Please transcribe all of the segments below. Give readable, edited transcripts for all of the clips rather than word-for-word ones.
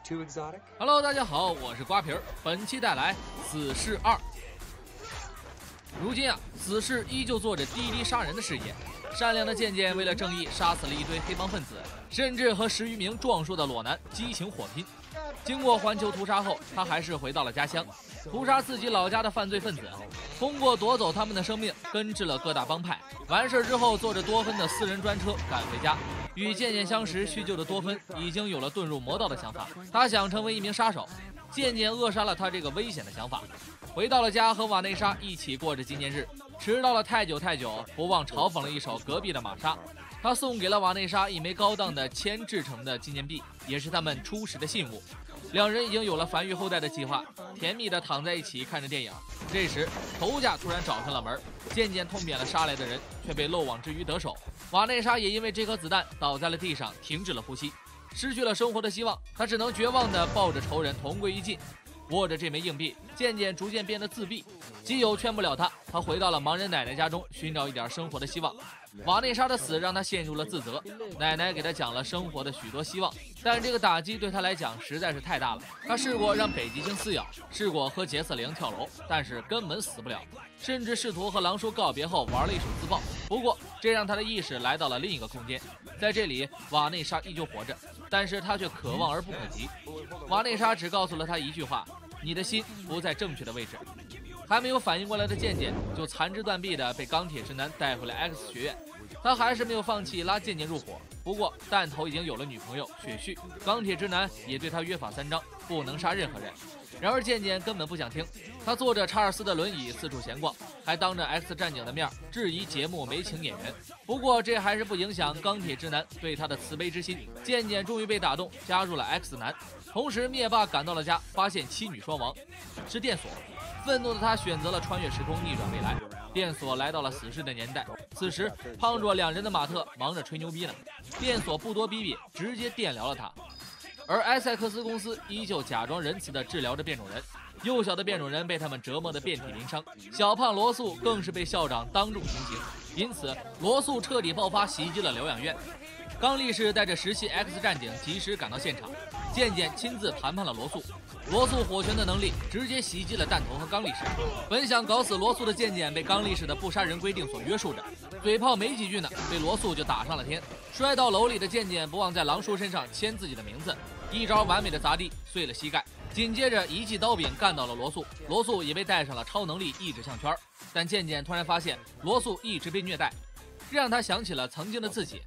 Too exotic? Hello， 大家好，我是瓜皮儿，本期带来《死侍2》。如今死侍依旧做着滴滴杀人的事业。善良的渐渐为了正义，杀死了一堆黑帮分子，甚至和10余名壮硕的裸男激情火拼。经过环球屠杀后，他还是回到了家乡，屠杀自己老家的犯罪分子，通过夺走他们的生命，根治了各大帮派。完事之后，坐着多芬的私人专车赶回家。与渐渐相识叙旧的多芬已经有了遁入魔道的想法，他想成为一名杀手。渐渐扼杀了他这个危险的想法，回到了家，和瓦内莎一起过着纪念日。迟到了太久，不忘嘲讽了一手隔壁的玛莎。他送给了瓦内莎一枚高档的铅制成的纪念币，也是他们初识的信物。两人已经有了繁育后代的计划，甜蜜地躺在一起看着电影。这时头家突然找上了门，渐渐痛扁了杀来的人，却被漏网之鱼得手。瓦内莎也因为这颗子弹倒在了地上，停止了呼吸，失去了生活的希望。他只能绝望地抱着仇人同归于尽。握着这枚硬币，渐渐逐渐变得自闭，基友劝不了他，他回到了盲人奶奶家中，寻找一点生活的希望。瓦内莎的死让他陷入了自责，奶奶给他讲了生活的许多希望，但这个打击对他来讲实在是太大了。他试过让北极星撕咬，试过和杰瑟琳跳楼，但是根本死不了，甚至试图和狼叔告别后玩了一手自爆。不过这让他的意识来到了另一个空间，在这里瓦内莎依旧活着，但是他却可望而不可及。瓦内莎只告诉了他一句话：你的心不在正确的位置。还没有反应过来的渐渐就残肢断臂的被钢铁直男带回了 X 学院，他还是没有放弃拉渐渐入伙。不过弹头已经有了女朋友雪旭，钢铁直男也对他约法3章，不能杀任何人。然而渐渐根本不想听，他坐着查尔斯的轮椅四处闲逛，还当着 X 战警的面质疑节目没请演员。不过这还是不影响钢铁直男对他的慈悲之心。渐渐终于被打动，加入了 X 男。同时灭霸赶到了家，发现妻女双亡，是电索。愤怒的他选择了穿越时空逆转未来，电索来到了死侍的年代。此时胖若2人的马特忙着吹牛逼呢，电索不多逼逼，直接电疗了他。而埃塞克斯公司依旧假装仁慈地治疗着变种人，幼小的变种人被他们折磨得遍体鳞伤，小胖罗素更是被校长当众行刑，因此罗素彻底爆发，袭击了疗养院。刚力士带着10系 X 战警及时赶到现场，渐渐亲自谈判了罗素。罗素火拳的能力直接袭击了弹头和刚力士，本想搞死罗素的渐渐被刚力士的不杀人规定所约束着，嘴炮没几句呢，被罗素就打上了天。摔到楼里的渐渐不忘在狼叔身上签自己的名字，一招完美的砸地碎了膝盖，紧接着一记刀柄干到了罗素，罗素也被带上了超能力抑制项圈。但渐渐突然发现罗素一直被虐待，这让他想起了曾经的自己，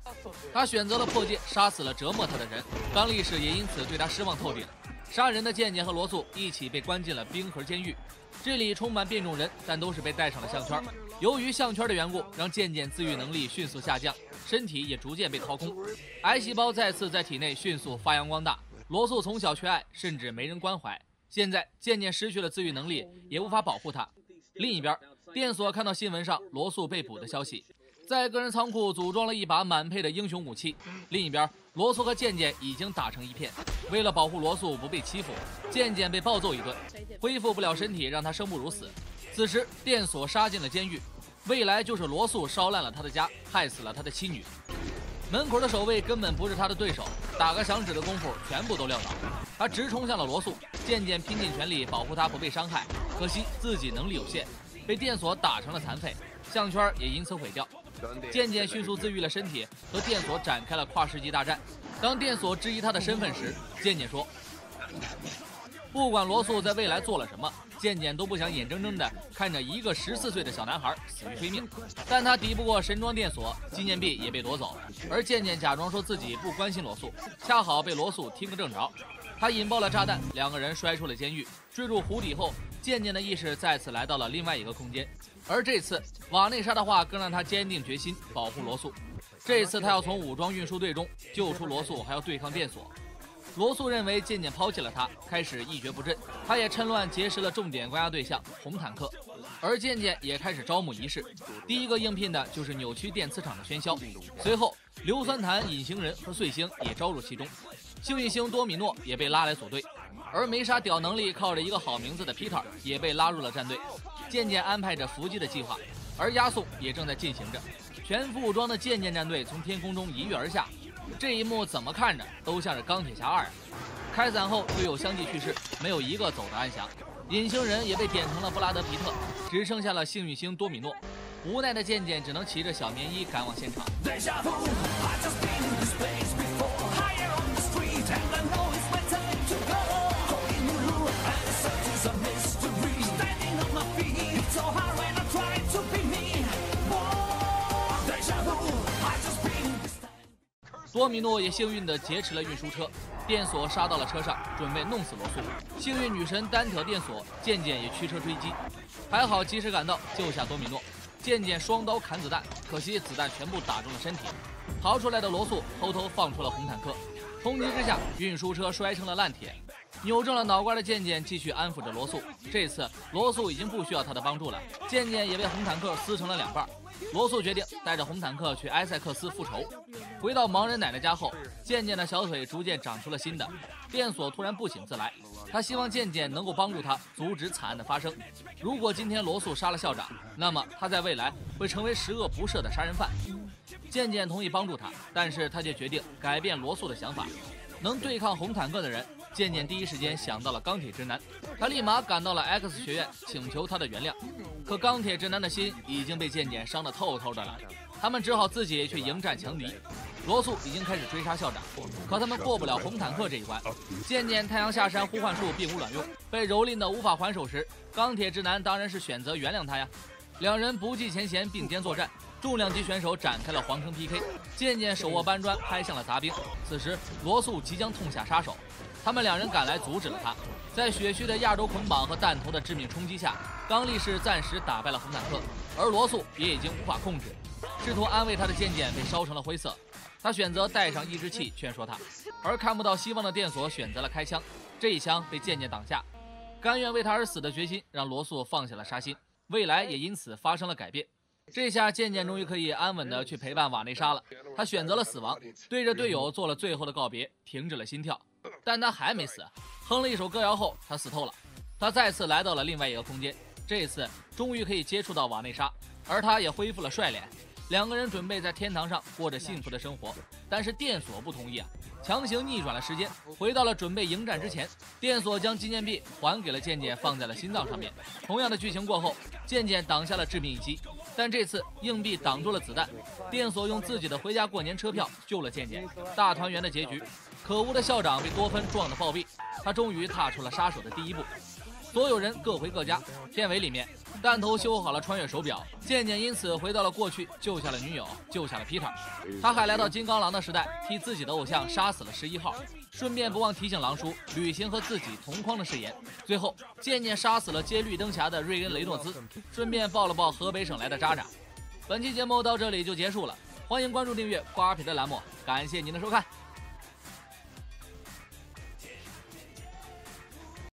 他选择了破戒，杀死了折磨他的人，刚力士也因此对他失望透顶。杀人的渐渐和罗素一起被关进了冰河监狱，这里充满变种人，但都是被戴上了项圈。由于项圈的缘故，让渐渐自愈能力迅速下降，身体也逐渐被掏空，癌细胞再次在体内迅速发扬光大。罗素从小缺爱，甚至没人关怀，现在渐渐失去了自愈能力，也无法保护他。另一边，电索看到新闻上罗素被捕的消息，在个人仓库组装了一把满配的英雄武器。另一边，罗素和渐渐已经打成一片。为了保护罗素不被欺负，渐渐被暴揍一顿，恢复不了身体，让他生不如死。此时电索杀进了监狱，未来就是罗素烧烂了他的家，害死了他的妻女。门口的守卫根本不是他的对手，打个响指的功夫全部都撂倒。他直冲向了罗素，渐渐拼尽全力保护他不被伤害，可惜自己能力有限，被电索打成了残废，项圈也因此毁掉。渐渐迅速自愈了身体，和电索展开了跨世纪大战。当电索质疑他的身份时，渐渐说不管罗素在未来做了什么，渐渐都不想眼睁睁地看着一个14岁的小男孩死于非命。但他敌不过神装电索，纪念币也被夺走，而渐渐假装说自己不关心罗素，恰好被罗素听个正着。他引爆了炸弹，两个人摔出了监狱。坠入湖底后，渐渐的意识再次来到了另外一个空间，而这次瓦内莎的话更让他坚定决心保护罗素。这次他要从武装运输队中救出罗素，还要对抗电索。罗素认为渐渐抛弃了他，开始一蹶不振。他也趁乱结识了重点关押对象红坦克，而渐渐也开始招募仪式。第一个应聘的就是扭曲电磁场的喧嚣，随后硫酸弹、隐形人和碎星也招入其中。幸运星多米诺也被拉来组队，而没啥屌能力、靠着一个好名字的皮特也被拉入了战队。渐渐安排着伏击的计划，而押送也正在进行着。全副武装的渐渐战队从天空中一跃而下，这一幕怎么看着都像是钢铁侠2啊！开伞后队友相继去世，没有一个走得安详。隐形人也被点成了布拉德皮特，只剩下了幸运星多米诺。无奈的健健只能骑着小棉衣赶往现场。多米诺也幸运地劫持了运输车，电索杀到了车上，准备弄死罗素。幸运女神单挑电索，健健也驱车追击，还好及时赶到救下多米诺。健健双刀砍子弹，可惜子弹全部打中了身体。逃出来的罗素偷偷放出了红坦克，冲击之下，运输车摔成了烂铁。扭正了脑瓜的健健继续安抚着罗素，这次罗素已经不需要他的帮助了。健健也被红坦克撕成了2半。罗素决定带着红坦克去埃塞克斯复仇。回到盲人奶奶家后，健健的小腿逐渐长出了新的。电索突然不请自来，他希望健健能够帮助他阻止惨案的发生。如果今天罗素杀了校长，那么他在未来会成为十恶不赦的杀人犯。健健同意帮助他，但是他却决定改变罗素的想法。能对抗红坦克的人，健健第一时间想到了钢铁直男，他立马赶到了 X 学院，请求他的原谅。可钢铁直男的心已经被健健伤得透透的了，他们只好自己去迎战强敌。罗素已经开始追杀校长，可他们过不了红坦克这一关。渐渐太阳下山呼唤术并无卵用，被蹂躏的无法还手时，钢铁直男当然是选择原谅他呀。两人不计前嫌，并肩作战。重量级选手展开了皇城 PK， 渐渐手握搬砖拍向了杂兵。此时罗素即将痛下杀手，他们两人赶来阻止了他。在血虚的亚洲捆绑和弹头的致命冲击下，刚力士暂时打败了红坦克，而罗素也已经无法控制。试图安慰他的渐渐被烧成了灰色，他选择带上抑制器劝说他，而看不到希望的电索选择了开枪，这一枪被渐渐挡下。甘愿为他而死的决心让罗素放下了杀心，未来也因此发生了改变。这下渐渐终于可以安稳地去陪伴瓦内莎了，他选择了死亡，对着队友做了最后的告别，停止了心跳。但他还没死，哼了一首歌谣后，他死透了。他再次来到了另外一个空间，这次终于可以接触到瓦内莎，而他也恢复了帅脸。两个人准备在天堂上过着幸福的生活，但是电索不同意啊，强行逆转了时间，回到了准备迎战之前。电索将纪念币还给了渐渐，放在了心脏上面。同样的剧情过后，渐渐挡下了致命一击，但这次硬币挡住了子弹，电索用自己的回家过年车票救了渐渐。大团圆的结局，可恶的校长被多芬撞得暴毙，他终于踏出了杀手的第一步。所有人各回各家。片尾里面，弹头修好了穿越手表，渐渐因此回到了过去，救下了女友，救下了皮特。他还来到金刚狼的时代，替自己的偶像杀死了11号，顺便不忘提醒狼叔履行和自己同框的誓言。最后，渐渐杀死了接绿灯侠的瑞恩·雷诺兹，顺便抱了抱河北省来的渣渣。本期节目到这里就结束了，欢迎关注订阅瓜皮的栏目，感谢您的收看。